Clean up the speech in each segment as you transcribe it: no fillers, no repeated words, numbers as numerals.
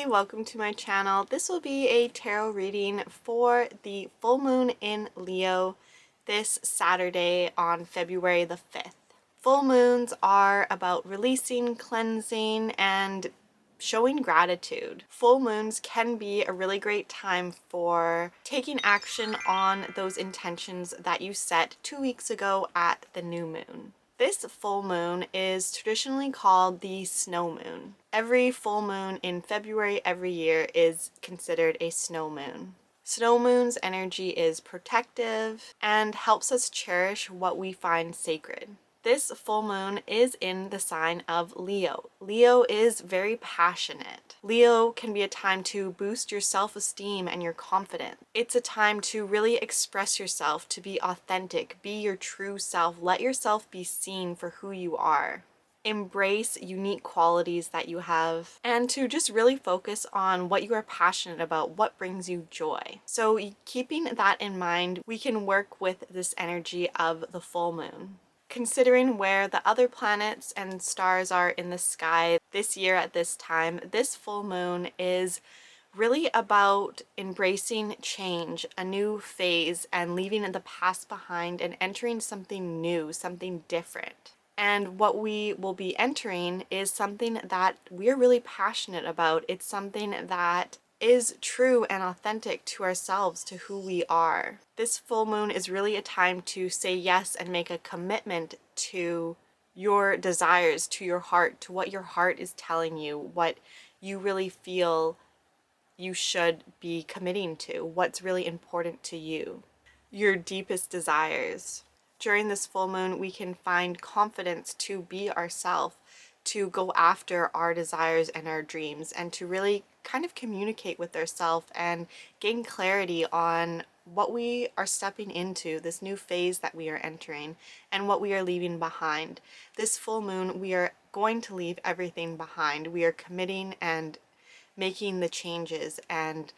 Hi, welcome to my channel. This will be a tarot reading for the full moon in Leo this Saturday on February the 5th. Full moons are about releasing, cleansing, and showing gratitude. Full moons can be a really great time for taking action on those intentions that you set 2 weeks ago at the new moon. This full moon is traditionally called the snow moon. Every full moon in February every year is considered a snow moon. Snow moon's energy is protective and helps us cherish what we find sacred. This full moon is in the sign of Leo. Leo is very passionate. Leo can be a time to boost your self-esteem and your confidence. It's a time to really express yourself, to be authentic, be your true self, let yourself be seen for who you are. Embrace unique qualities that you have, and to just really focus on what you are passionate about, what brings you joy. So keeping that in mind, we can work with this energy of the full moon. Considering where the other planets and stars are in the sky this year at this time, this full moon is really about embracing change, a new phase, and leaving the past behind and entering something new, something different. And what we will be entering is something that we're really passionate about. It's something that is true and authentic to ourselves, to who we are. This full moon is really a time to say yes and make a commitment to your desires, to your heart, to what your heart is telling you, what you really feel you should be committing to, what's really important to you, your deepest desires. During this full moon, we can find confidence to be ourselves, to go after our desires and our dreams, and to really kind of communicate with ourselves and gain clarity on what we are stepping into, this new phase that we are entering, and what we are leaving behind. This full moon, we are going to leave everything behind. We are committing and making the changes and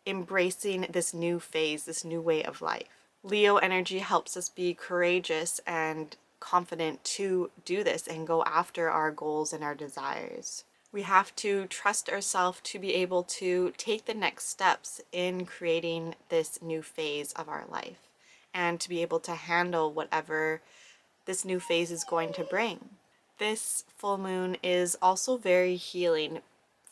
embracing this new phase, this new way of life. Leo energy helps us be courageous and confident to do this and go after our goals and our desires. We have to trust ourselves to be able to take the next steps in creating this new phase of our life and to be able to handle whatever this new phase is going to bring. This full moon is also very healing.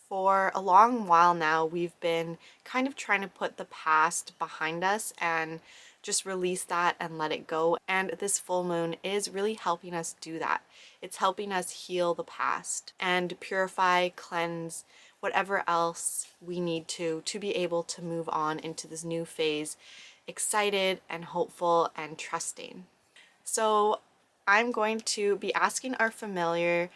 For a long while now, we've been kind of trying to put the past behind us and just release that and let it go. And this full moon is really helping us do that. It's helping us heal the past and purify, cleanse, whatever else we need to be able to move on into this new phase, excited and hopeful and trusting. So I'm going to be asking our familiar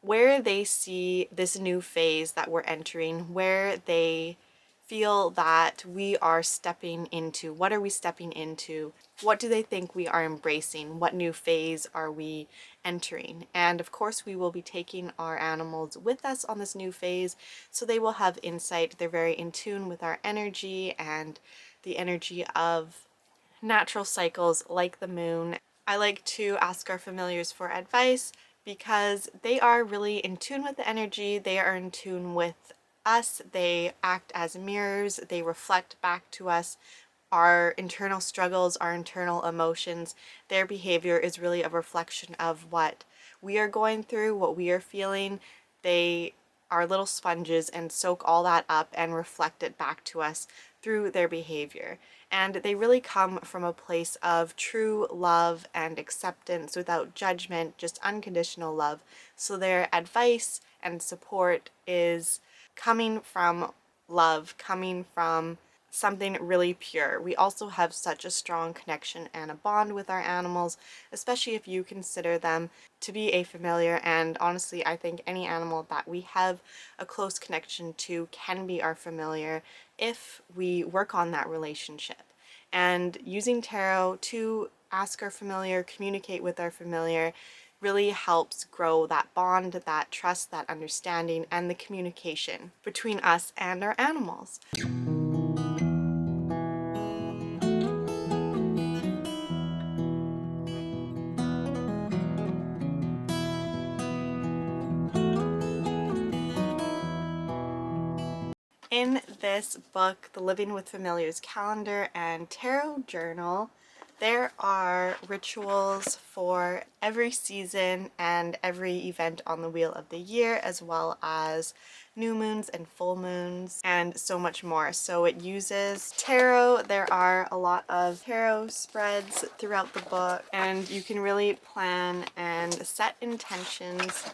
where they see this new phase that we're entering, where they feel that we are stepping into. What are we stepping into? What do they think we are embracing? What new phase are we entering? And of course, we will be taking our animals with us on this new phase, so they will have insight. They're very in tune with our energy and the energy of natural cycles like the moon. I like to ask our familiars for advice because they are really in tune with the energy, they are in tune with us, they act as mirrors, they reflect back to us our internal struggles, our internal emotions. Their behavior is really a reflection of what we are going through, what we are feeling. They are little sponges and soak all that up and reflect it back to us through their behavior. And they really come from a place of true love and acceptance without judgment, just unconditional love. So their advice and support is coming from love, coming from something really pure. We also have such a strong connection and a bond with our animals, especially if you consider them to be a familiar. And honestly, I think any animal that we have a close connection to can be our familiar if we work on that relationship. And using tarot to ask our familiar, communicate with our familiar, really helps grow that bond, that trust, that understanding, and the communication between us and our animals. In this book, the Living with Familiars calendar and tarot journal, there are rituals for every season and every event on the wheel of the year, as well as new moons and full moons and so much more. So it uses tarot. There are a lot of tarot spreads throughout the book, and you can really plan and set intentions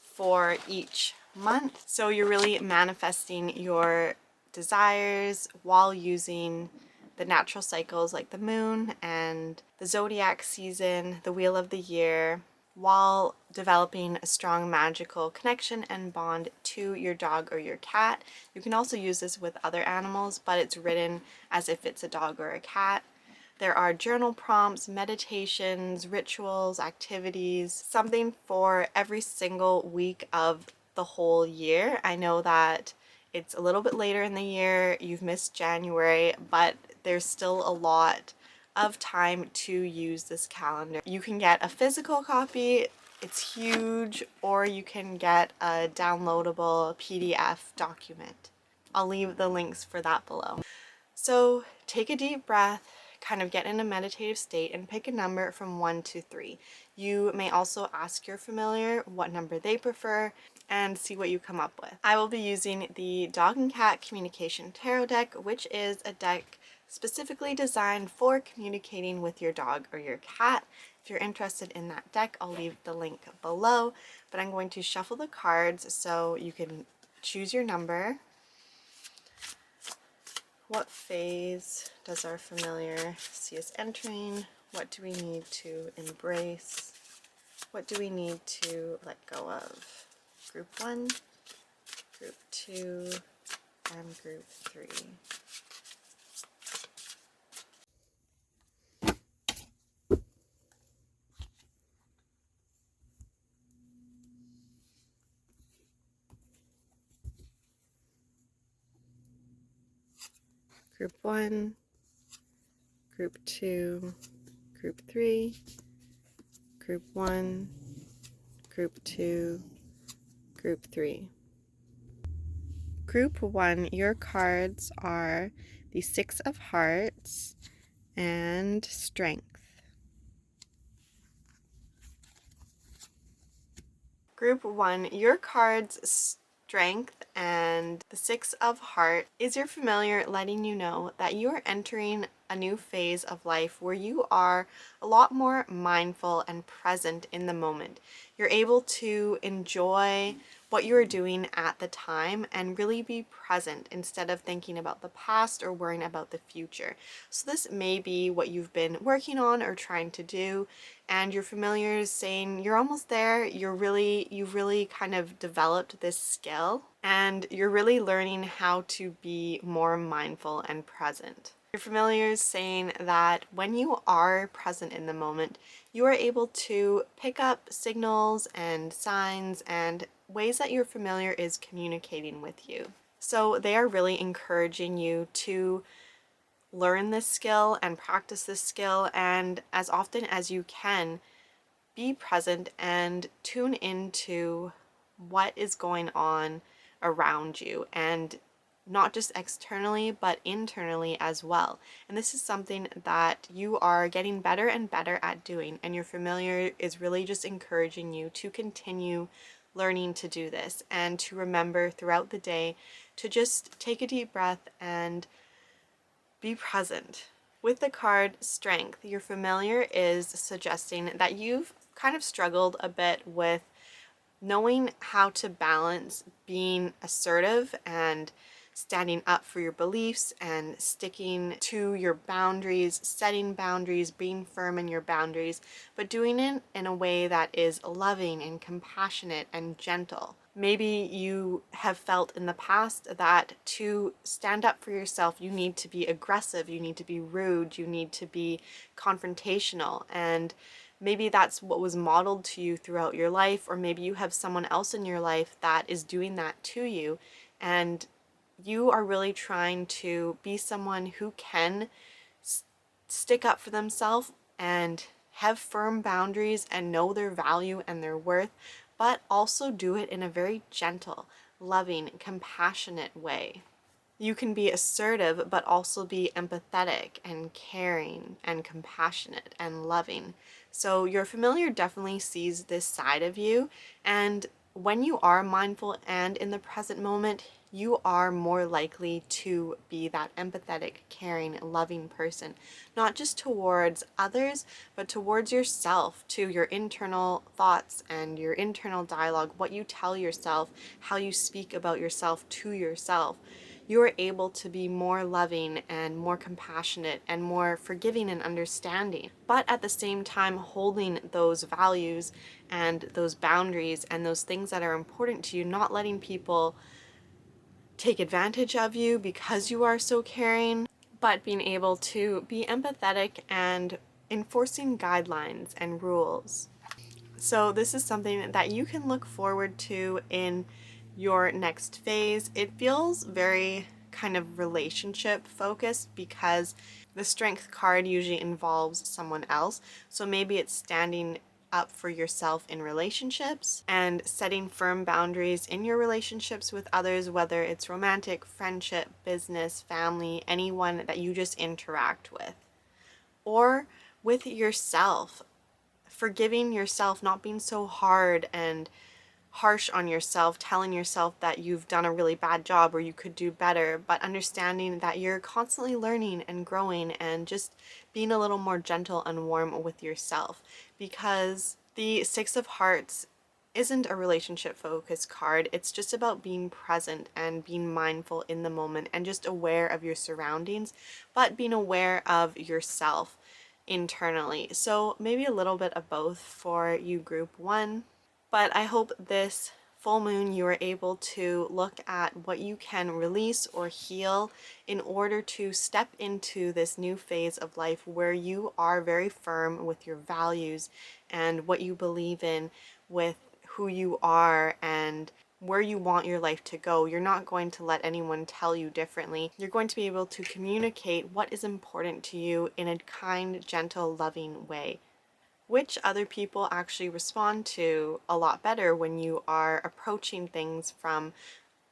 for each month. So you're really manifesting your desires while using the natural cycles like the moon and the zodiac season, the wheel of the year, while developing a strong magical connection and bond to your dog or your cat. You can also use this with other animals, but it's written as if it's a dog or a cat. There are journal prompts, meditations, rituals, activities, something for every single week of the whole year. I know that it's a little bit later in the year, you've missed January, but there's still a lot of time to use this calendar. You can get a physical copy, it's huge, or you can get a downloadable PDF document. I'll leave the links for that below. So take a deep breath, kind of get in a meditative state, and pick a number from 1 to 3. You may also ask your familiar what number they prefer and see what you come up with. I will be using the Dog and Cat Communication Tarot deck, which is a deck specifically designed for communicating with your dog or your cat. If you're interested in that deck, I'll leave the link below, but I'm going to shuffle the cards so you can choose your number. What phase does our familiar see us entering? What do we need to embrace? What do we need to let go of? Group 1, Group 2, and Group 3. Group 1, Group 2, Group 3, Group 1, Group 2, Group 3. Group 1, your cards are the Six of Hearts and Strength. Group 1, your cards Strength and the Six of Hearts is your familiar letting you know that you are entering a new phase of life where you are a lot more mindful and present in the moment. You're able to enjoy what you are doing at the time and really be present instead of thinking about the past or worrying about the future. So this may be what you've been working on or trying to do, and your familiar is saying you're almost there. You've really kind of developed this skill, and you're really learning how to be more mindful and present. Your familiar is saying that when you are present in the moment, you are able to pick up signals and signs and ways that your familiar is communicating with you. So they are really encouraging you to learn this skill and practice this skill, and as often as you can, be present and tune into what is going on around you, and not just externally but internally as well. And this is something that you are getting better and better at doing, and your familiar is really just encouraging you to continue learning to do this and to remember throughout the day to just take a deep breath and be present. With the card Strength, your familiar is suggesting that you've kind of struggled a bit with knowing how to balance being assertive and standing up for your beliefs and sticking to your boundaries, setting boundaries, being firm in your boundaries, but doing it in a way that is loving and compassionate and gentle. Maybe you have felt in the past that to stand up for yourself, you need to be aggressive, you need to be rude, you need to be confrontational, and maybe that's what was modeled to you throughout your life, or maybe you have someone else in your life that is doing that to you, and you are really trying to be someone who can stick up for themselves and have firm boundaries and know their value and their worth, but also do it in a very gentle, loving, compassionate way. You can be assertive, but also be empathetic and caring and compassionate and loving. So your familiar definitely sees this side of you. And when you are mindful and in the present moment, you are more likely to be that empathetic, caring, loving person, not just towards others, but towards yourself, to your internal thoughts and your internal dialogue, what you tell yourself, how you speak about yourself to yourself. You are able to be more loving and more compassionate and more forgiving and understanding, but at the same time holding those values and those boundaries and those things that are important to you, not letting people take advantage of you because you are so caring, but being able to be empathetic and enforcing guidelines and rules. So this is something that you can look forward to in your next phase. It feels very kind of relationship focused because the strength card usually involves someone else. So maybe it's standing up for yourself in relationships and setting firm boundaries in your relationships with others, whether it's romantic, friendship, business, family, anyone that you just interact with, or with yourself, forgiving yourself, not being so hard and harsh on yourself, telling yourself that you've done a really bad job or you could do better, but understanding that you're constantly learning and growing and just being a little more gentle and warm with yourself. Because the Six of Hearts isn't a relationship focused card. It's just about being present and being mindful in the moment and just aware of your surroundings, but being aware of yourself internally. So maybe a little bit of both for you, group one. But I hope this full moon you are able to look at what you can release or heal in order to step into this new phase of life where you are very firm with your values and what you believe in, with who you are and where you want your life to go. You're not going to let anyone tell you differently. You're going to be able to communicate what is important to you in a kind, gentle, loving way, which other people actually respond to a lot better when you are approaching things from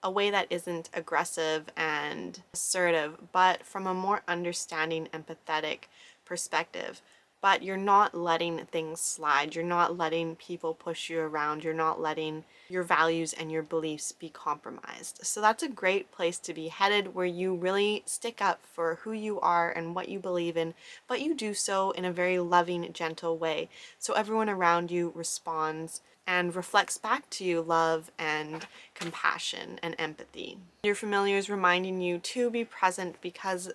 a way that isn't aggressive and assertive, but from a more understanding, empathetic perspective. But you're not letting things slide. You're not letting people push you around. You're not letting your values and your beliefs be compromised. So that's a great place to be headed, where you really stick up for who you are and what you believe in, but you do so in a very loving, gentle way. So everyone around you responds and reflects back to you love and compassion and empathy. Your familiar is reminding you to be present, because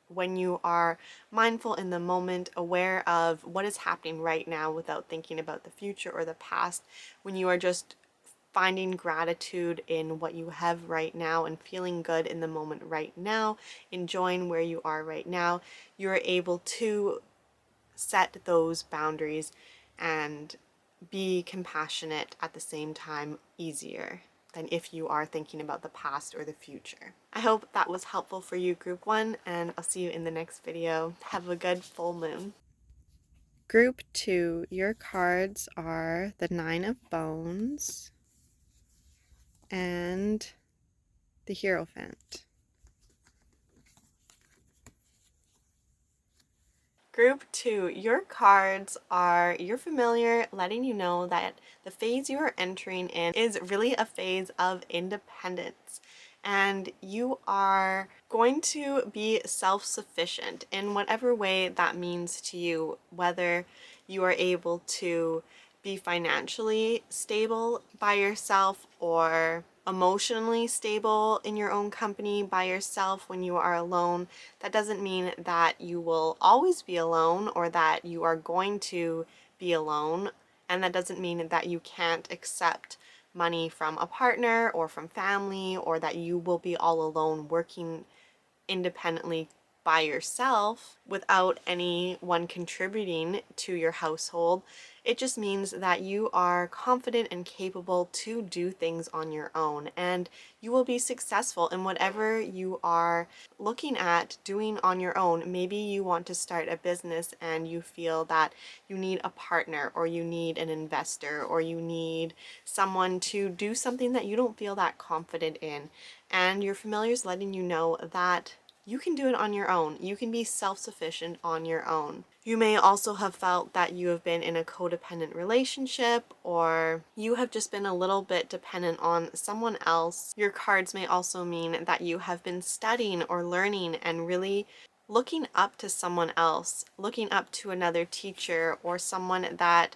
when you are mindful in the moment, aware of what is happening right now without thinking about the future or the past, when you are just finding gratitude in what you have right now and feeling good in the moment right now, enjoying where you are right now, you're able to set those boundaries and be compassionate at the same time easier than if you are thinking about the past or the future. I hope that was helpful for you, group one, and I'll see you in the next video. Have a good full moon. Group two, your cards are the Nine of Bones and the Hierophant. Group two, your cards are your familiar, letting you know that the phase you are entering in is really a phase of independence, and you are going to be self-sufficient in whatever way that means to you, whether you are able to be financially stable by yourself or emotionally stable in your own company by yourself when you are alone. That doesn't mean that you will always be alone or that you are going to be alone, and that doesn't mean that you can't accept money from a partner or from family, or that you will be all alone working independently by yourself without anyone contributing to your household. It just means that you are confident and capable to do things on your own, and you will be successful in whatever you are looking at doing on your own. Maybe you want to start a business and you feel that you need a partner, or you need an investor, or you need someone to do something that you don't feel that confident in. And your familiar is letting you know that you can do it on your own. You can be self-sufficient on your own. You may also have felt that you have been in a codependent relationship, or you have just been a little bit dependent on someone else. Your cards may also mean that you have been studying or learning and really looking up to someone else, looking up to another teacher or someone that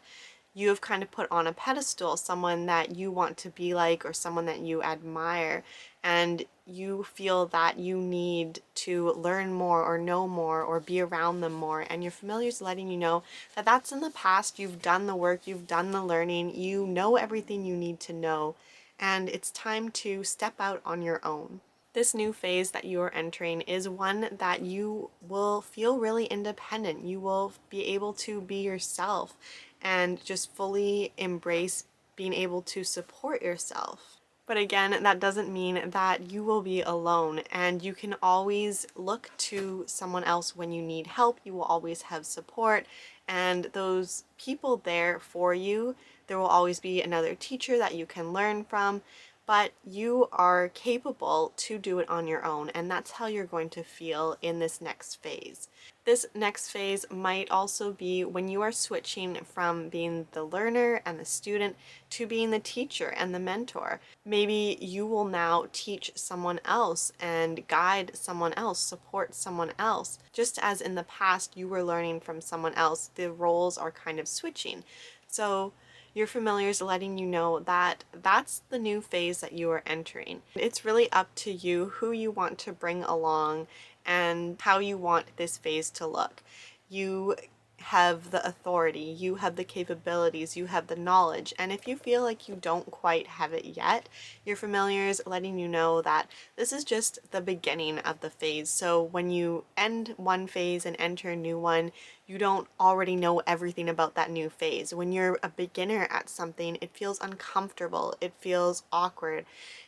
you have kind of put on a pedestal, someone that you want to be like or someone that you admire, and you feel that you need to learn more or know more or be around them more, and your familiar is letting you know that that's in the past. You've done the work, you've done the learning, you know everything you need to know, and it's time to step out on your own. This new phase that you are entering is one that you will feel really independent. You will be able to be yourself and just fully embrace being able to support yourself. But again, that doesn't mean that you will be alone, and you can always look to someone else when you need help. You will always have support and those people there for you. There will always be another teacher that you can learn from, but you are capable to do it on your own, and that's how you're going to feel in this next phase. This next phase might also be when you are switching from being the learner and the student to being the teacher and the mentor. Maybe you will now teach someone else and guide someone else, support someone else. Just as in the past you were learning from someone else, the roles are kind of switching. So your familiar is letting you know that that's the new phase that you are entering. It's really up to you who you want to bring along and how you want this phase to look. You have the authority, you have the capabilities, you have the knowledge, and if you feel like you don't quite have it yet, your familiar is letting you know that this is just the beginning of the phase. So when you end one phase and enter a new one, you don't already know everything about that new phase. When you're a beginner at something, it feels uncomfortable, it feels awkward,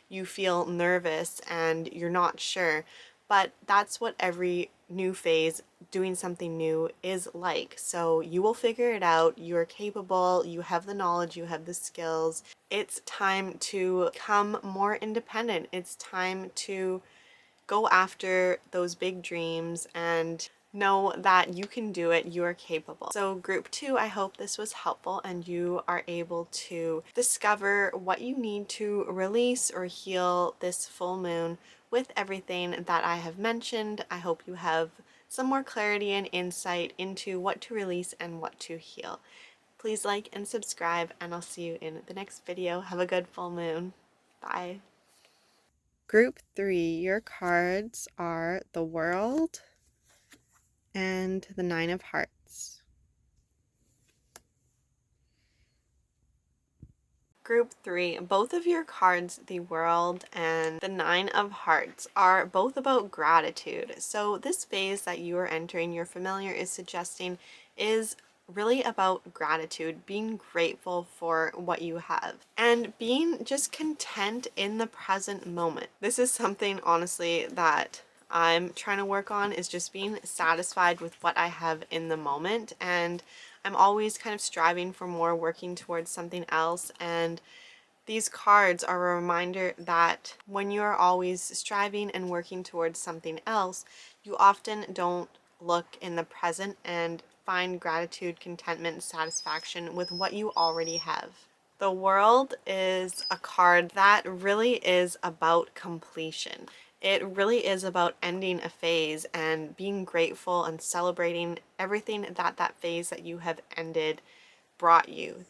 you feel nervous and you're not sure. But that's what every new phase, doing something new, is like. So you will figure it out. You're capable, you have the knowledge, you have the skills. It's time to become more independent. It's time to go after those big dreams and know that you can do it, you are capable. So group 2, I hope this was helpful and you are able to discover what you need to release or heal this full moon with everything that I have mentioned. I hope you have some more clarity and insight into what to release and what to heal. Please like and subscribe, and I'll see you in the next video. Have a good full moon. Bye. Group 3, your cards are the World and the Nine of Hearts. Group 3, both of your cards, the World and the Nine of Hearts, are both about gratitude. So this phase that you are entering, your familiar is suggesting, is really about gratitude, being grateful for what you have, and being just content in the present moment. This is something, honestly, that I'm trying to work on, is just being satisfied with what I have in the moment, and I'm always kind of striving for more, working towards something else, and these cards are a reminder that when you are always striving and working towards something else, you often don't look in the present and find gratitude, contentment, satisfaction with what you already have. The World is a card that really is about completion. It really is about ending a phase and being grateful and celebrating everything that that phase that you have ended brought you.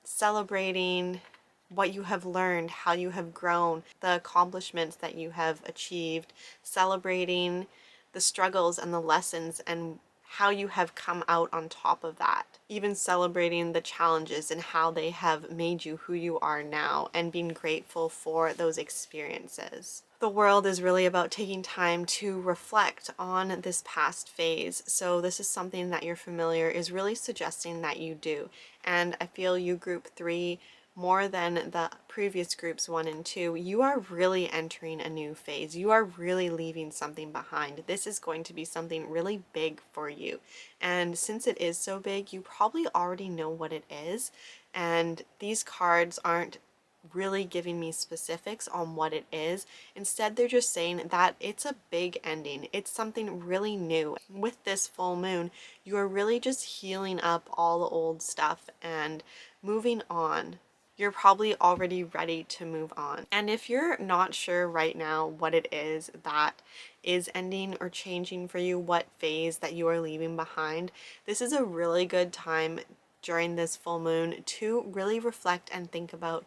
Celebrating what you have learned, how you have grown, the accomplishments that you have achieved, celebrating the struggles and the lessons and how you have come out on top of that. Even celebrating the challenges and how they have made you who you are now, and being grateful for those experiences. The world is really about taking time to reflect on this past phase. So this is something that your familiar is really suggesting that you do. And I feel you group 3 more than the previous groups 1 and 2, you are really entering a new phase. You are really leaving something behind. This is going to be something really big for you. And since it is so big, you probably already know what it is. And these cards aren't really giving me specifics on what it is. Instead, they're just saying that it's a big ending. It's something really new. With this full moon, you are really just healing up all the old stuff and moving on. You're probably already ready to move on. And if you're not sure right now what it is that is ending or changing for you, what phase that you are leaving behind, this is a really good time during this full moon to really reflect and think about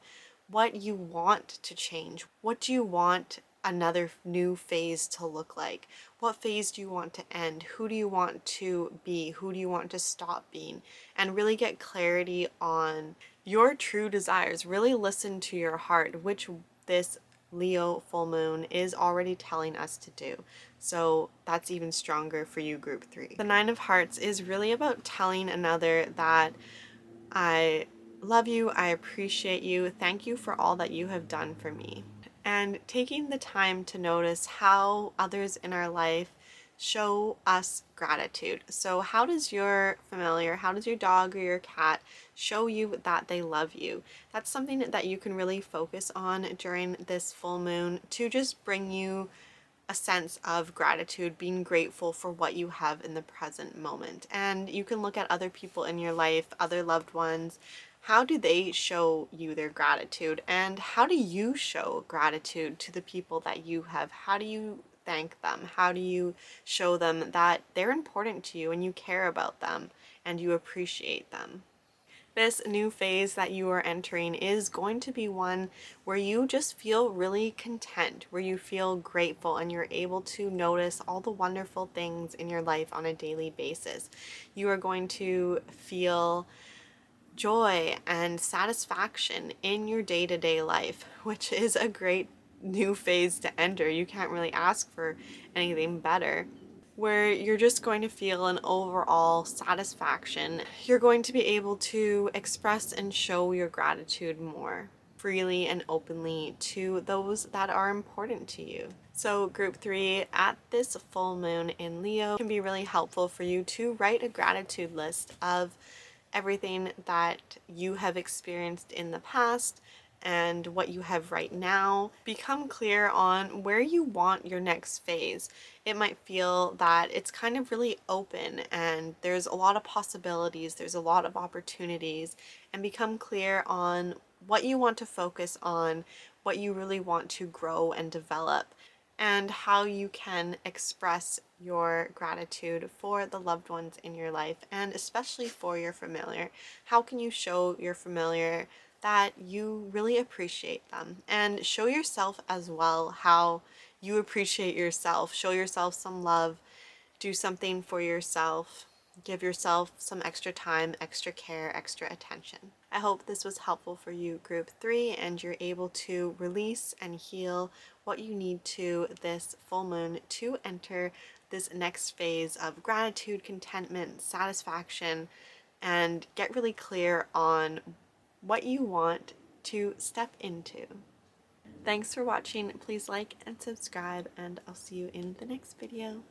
what you want to change. What do you want another new phase to look like? What phase do you want to end? Who do you want to be? Who do you want to stop being? And really get clarity on your true desires. Really listen to your heart, which this Leo full moon is already telling us to do. So that's even stronger for you, group 3. The Nine of Hearts is really about telling another that I love you, I appreciate you, thank you for all that you have done for me. And taking the time to notice how others in our life show us gratitude. So how does your familiar, how does your dog or your cat show you that they love you? That's something that you can really focus on during this full moon to just bring you a sense of gratitude, being grateful for what you have in the present moment. And you can look at other people in your life, other loved ones. How do they show you their gratitude? And how do you show gratitude to the people that you have? How do you thank them? How do you show them that they're important to you and you care about them and you appreciate them? This new phase that you are entering is going to be one where you just feel really content, where you feel grateful and you're able to notice all the wonderful things in your life on a daily basis. You are going to feel joy and satisfaction in your day-to-day life, which is a great new phase to enter. You can't really ask for anything better, where you're just going to feel an overall satisfaction. You're going to be able to express and show your gratitude more freely and openly to those that are important to you. So group 3, at this full moon in Leo, can be really helpful for you to write a gratitude list of everything that you have experienced in the past and what you have right now. Become clear on where you want your next phase. It might feel that it's kind of really open and there's a lot of possibilities, there's a lot of opportunities, and become clear on what you want to focus on, what you really want to grow and develop, and how you can express your gratitude for the loved ones in your life, and especially for your familiar. How can you show your familiar that you really appreciate them, and show yourself as well how you appreciate yourself. Show yourself some love, do something for yourself, give yourself some extra time, extra care, extra attention. I hope this was helpful for you, group 3, and you're able to release and heal what you need to this full moon to enter this next phase of gratitude, contentment, satisfaction, and get really clear on what you want to step into. Thanks for watching. Please like and subscribe, and I'll see you in the next video.